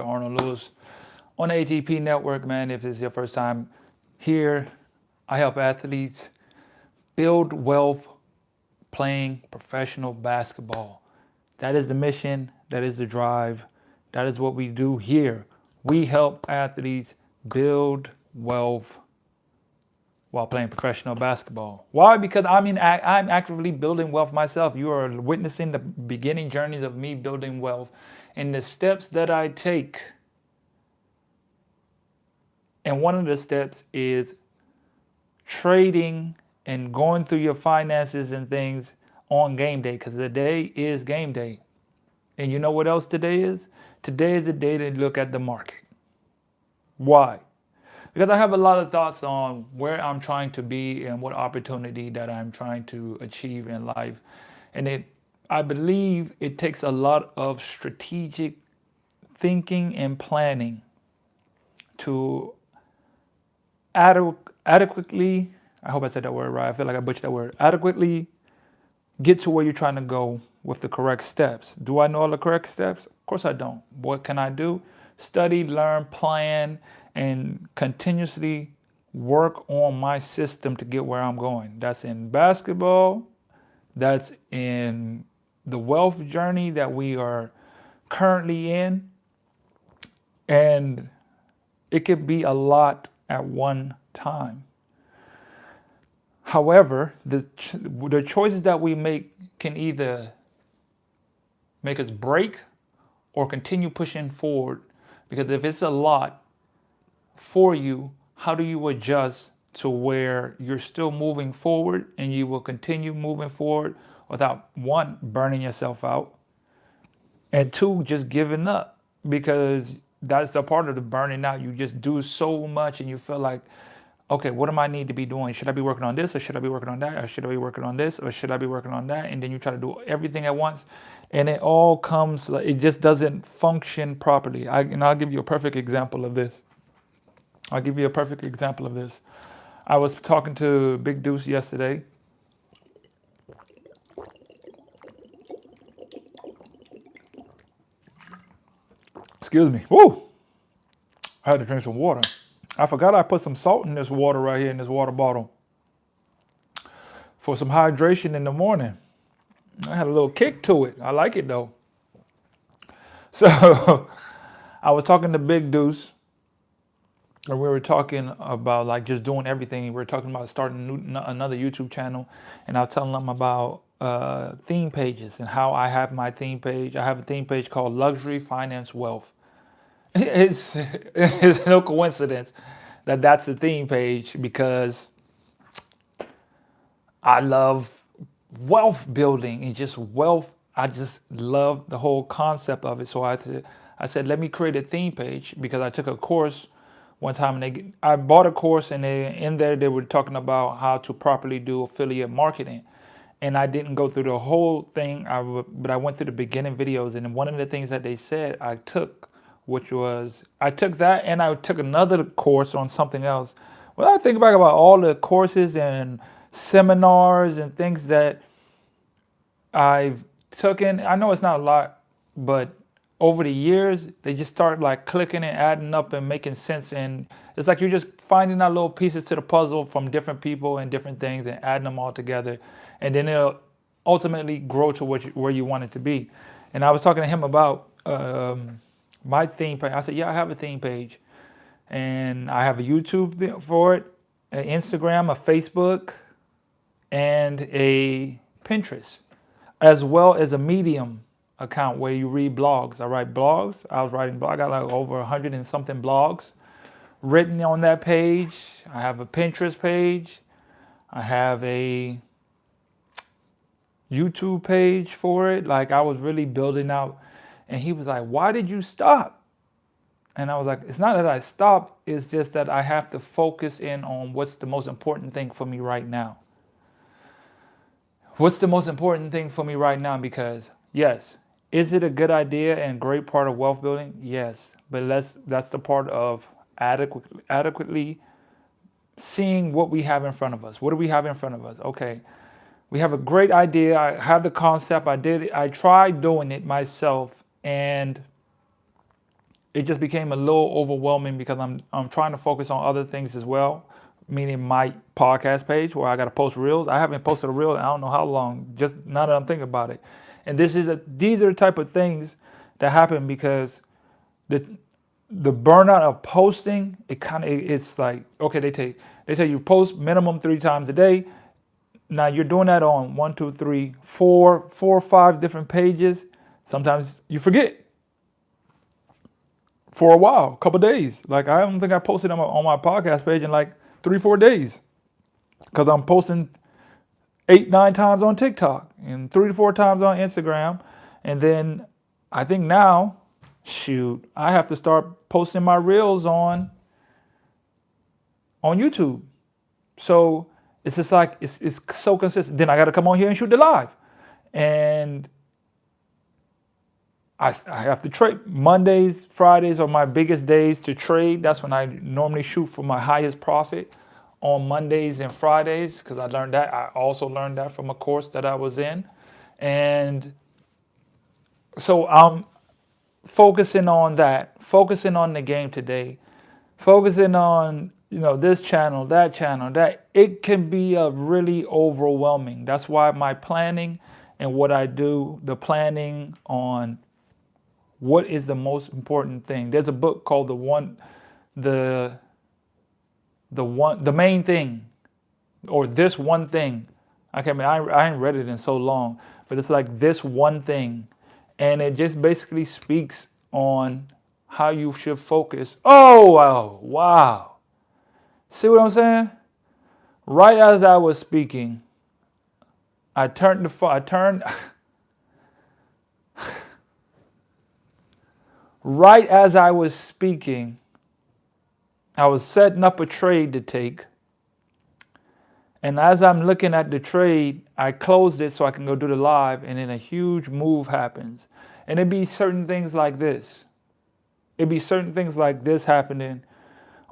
Arnold Lewis on the ATP network, man. If this is your first time here, I help athletes build wealth playing professional basketball. That is the mission, that is the drive, that is what we do here. We help athletes build wealth while playing professional basketball. Why? Because I'm actively building wealth myself. You are witnessing the beginning journeys of me building wealth and the steps that I take. And one of the steps is trading and going through your finances and things on game day, because the day is game day. And you know what else today is? Today is the day to look at the market. Why? Because I have a lot of thoughts on where I'm trying to be and what opportunity that I'm trying to achieve in life. And I believe it takes a lot of strategic thinking and planning to adequately, I hope I said that word right. I feel like I butchered that word. Adequately get to where you're trying to go with the correct steps. Do I know all the correct steps? Of course I don't. What can I do? Study, learn, plan, and continuously work on my system to get where I'm going. That's in basketball. That's in the wealth journey that we are currently in. And it could be a lot at one time. However, the choices that we make can either make us break or continue pushing forward. Because if it's a lot for you, how do you adjust to where you're still moving forward and you will continue moving forward without, one, burning yourself out, and two, just giving up? Because that's a part of the burning out. You just do so much and you feel like, okay, what do I need to be doing? Should I be working on this, or should I be working on that, or should I be working on this, or should I be working on that? And then you try to do everything at once, and it all comes, like, it just doesn't function properly. And I'll give you a perfect example of this. I was talking to Big Deuce yesterday. Excuse me. Woo! I had to drink some water. I forgot I put some salt in this water right here in this water bottle for some hydration in the morning. I had a little kick to it. I like it though. So I was talking to Big Deuce, and we were talking about like just doing everything. We were talking about starting another YouTube channel, and I was telling him about theme pages and how I have my theme page. I have a theme page called Luxury Finance Wealth. It's no coincidence that that's the theme page, because I love wealth building and just wealth. I just love the whole concept of it. So I said, let me create a theme page, because I took a course one time, and I bought a course, and in there they were talking about how to properly do affiliate marketing. And I didn't go through the whole thing, but I went through the beginning videos. And one of the things that they said I took, which was, I took that and I took another course on something else. When I think back about all the courses and seminars and things that I've taken, I know it's not a lot, but over the years, they just start like clicking and adding up and making sense. And it's like you're just finding out little pieces to the puzzle from different people and different things and adding them all together. And then it'll ultimately grow to where you want it to be. And I was talking to him about my theme page. I said, yeah, I have a theme page. And I have a YouTube for it, an Instagram, a Facebook, and a Pinterest, as well as a Medium account where you read blogs. I write blogs. I got like over 100 and something blogs written on that page. I have a Pinterest page. I have a YouTube page for it. Like, I was really building out. And he was like, why did you stop? And I was like, it's not that I stopped. It's just that I have to focus in on what's the most important thing for me right now. What's the most important thing for me right now? Because yes, is it a good idea and great part of wealth building? Yes, but that's the part of adequately seeing what we have in front of us. What do we have in front of us? Okay, we have a great idea. I have the concept. I tried doing it myself, and it just became a little overwhelming because I'm trying to focus on other things as well, meaning my podcast page where I got to post reels. I haven't posted a reel in I don't know how long. Just now that I'm thinking about it, and these are the type of things that happen because the the burnout of posting, it's like, okay, they tell you post minimum 3 times a day. Now you're doing that on one, two, three, four or five different pages. Sometimes you forget for a while, a couple days. Like I don't think I posted on my podcast page in like 3, 4 days because I'm posting 8, 9 times on TikTok and 3 to 4 times on Instagram, and then I think now, shoot, I have to start posting my reels on YouTube. So it's just like it's so consistent. Then I got to come on here and shoot the live, and I have to trade. Mondays, Fridays are my biggest days to trade. That's when I normally shoot for my highest profit on Mondays and Fridays because I learned that. I also learned that from a course that I was in, and so I'm focusing on that, focusing on the game today, focusing on this channel, that it can be a really overwhelming. That's why my planning and what I do, the planning on what is the most important thing. There's a book called the the main thing, or this one thing. I can't remember, I ain't read it in so long, but it's like this one thing, and it just basically speaks on how you should focus. Oh wow! See what I'm saying? Right as I was speaking, I turned right as I was speaking, I was setting up a trade to take. And as I'm looking at the trade, I closed it so I can go do the live, and then a huge move happens. And it'd be certain things like this. It'd be certain things like this happening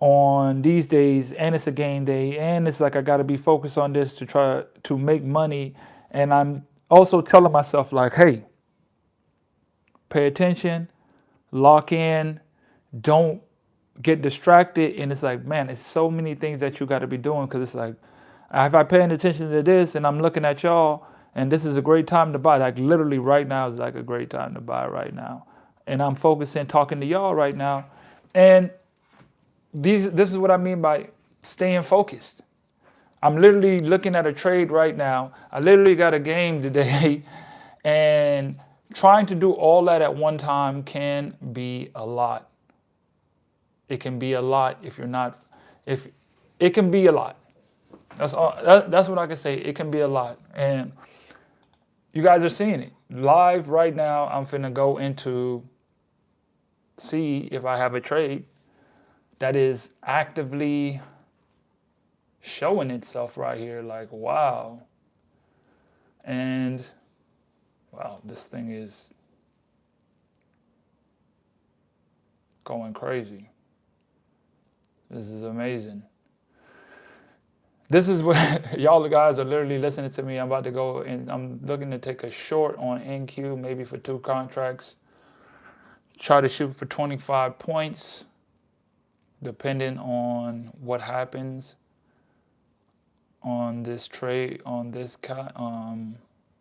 on these days, and it's a game day, and it's like I gotta be focused on this to try to make money. And I'm also telling myself like, hey, pay attention, lock in, don't get distracted. And it's like, man, it's so many things that you got to be doing because it's like, if I paying attention to this and I'm looking at y'all, and this is a great time to buy, like literally right now is like a great time to buy right now. And I'm focusing, talking to y'all right now. And this is what I mean by staying focused. I'm literally looking at a trade right now. I literally got a game today, and trying to do all that at one time can be a lot. It can be a lot if you're not, if it can be a lot. That's all. That's what I can say. It can be a lot, and you guys are seeing it live right now. I'm finna go into see if I have a trade that is actively showing itself right here. Like, wow. And wow, this thing is going crazy. This is amazing. This is what y'all guys are literally listening to me. I'm about to go and I'm looking to take a short on NQ, maybe for 2 contracts. Try to shoot for 25 points, depending on what happens on this trade, on this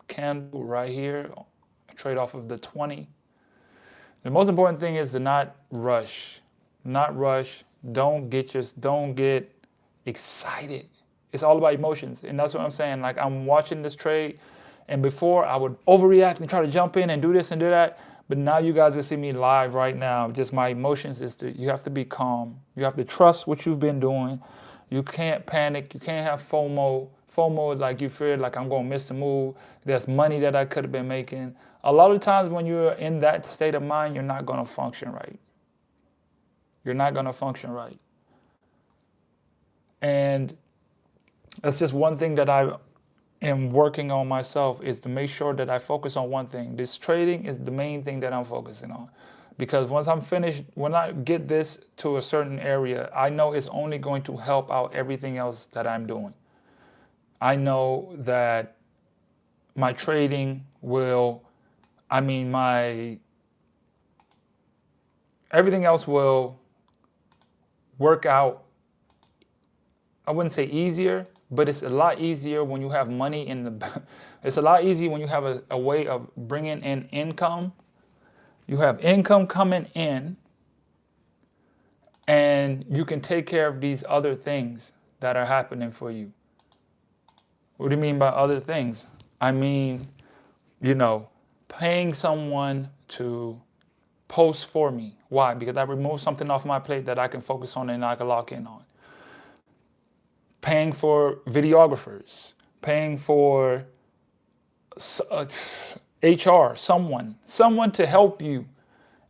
candle right here, trade off of the 20. The most important thing is to not rush. Not rush. Don't get excited. It's all about emotions. And that's what I'm saying. Like, I'm watching this trade, and before I would overreact and try to jump in and do this and do that. But now you guys can see me live right now. Just my emotions you have to be calm. You have to trust what you've been doing. You can't panic. You can't have FOMO. FOMO is like you fear like I'm going to miss the move. There's money that I could have been making. A lot of times when you're in that state of mind, you're not going to function right. You're not going to function right. And that's just one thing that I am working on myself, is to make sure that I focus on one thing. This trading is the main thing that I'm focusing on. Because once I'm finished, when I get this to a certain area, I know it's only going to help out everything else that I'm doing. I know that my trading will, everything else will work out. I wouldn't say easier, but it's a lot easier when you have money in the. It's a lot easier when you have a way of bringing in income. You have income coming in, and you can take care of these other things that are happening for you. What do you mean by other things? I mean, paying someone to post for me. Why? Because I removed something off my plate that I can focus on and I can lock in on. Paying for videographers, paying for HR, someone to help you.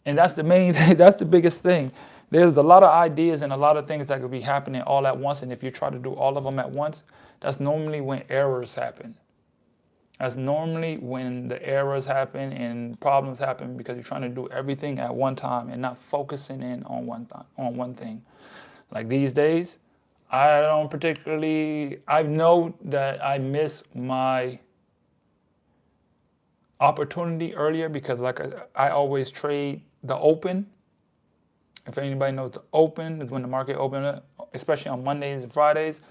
And that's the main thing, that's the biggest thing. There's a lot of ideas and a lot of things that could be happening all at once. And if you try to do all of them at once, that's normally when errors happen. That's normally when the errors happen and problems happen because you're trying to do everything at one time and not focusing in on one thing. Like these days, I know that I miss my opportunity earlier because like I always trade the open. If anybody knows the open, is when the market opens up, especially on Mondays and Fridays.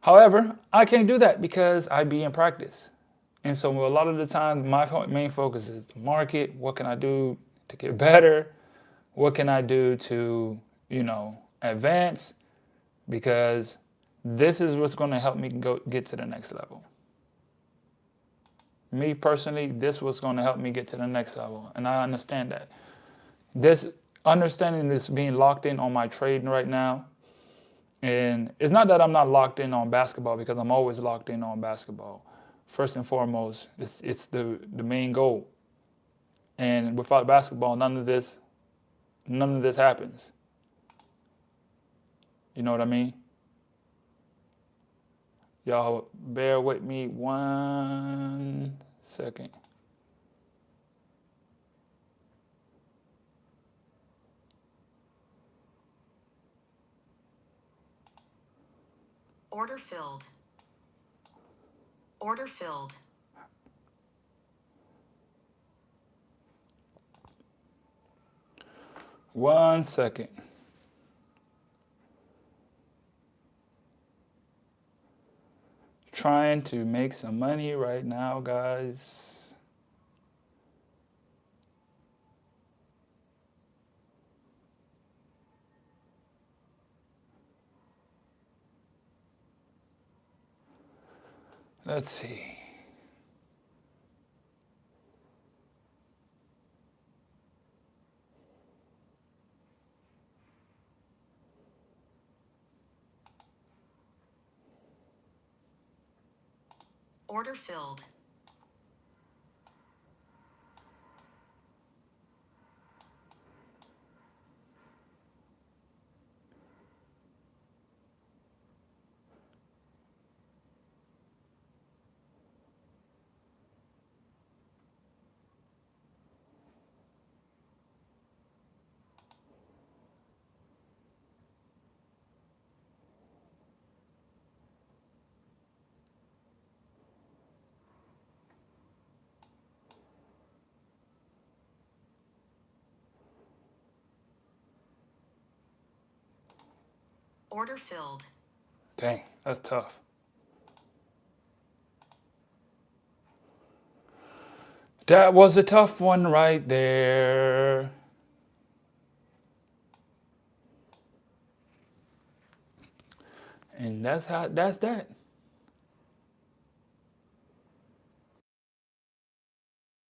However, I can't do that because I be in practice. And so a lot of the time, my main focus is the market. What can I do to get better? What can I do to, advance? Because this is what's going to help me get to the next level. Me personally, this is what's going to help me get to the next level. And I understand that. Understanding this being locked in on my trading right now. And it's not that I'm not locked in on basketball because I'm always locked in on basketball. First and foremost, it's the main goal. And without basketball, none of this happens. You know what I mean? Y'all bear with me 1 second. Order filled. Order filled. One second. Trying to make some money right now, guys. Let's see. Order filled. Order filled. Dang, that's tough. That was a tough one right there. And that's that.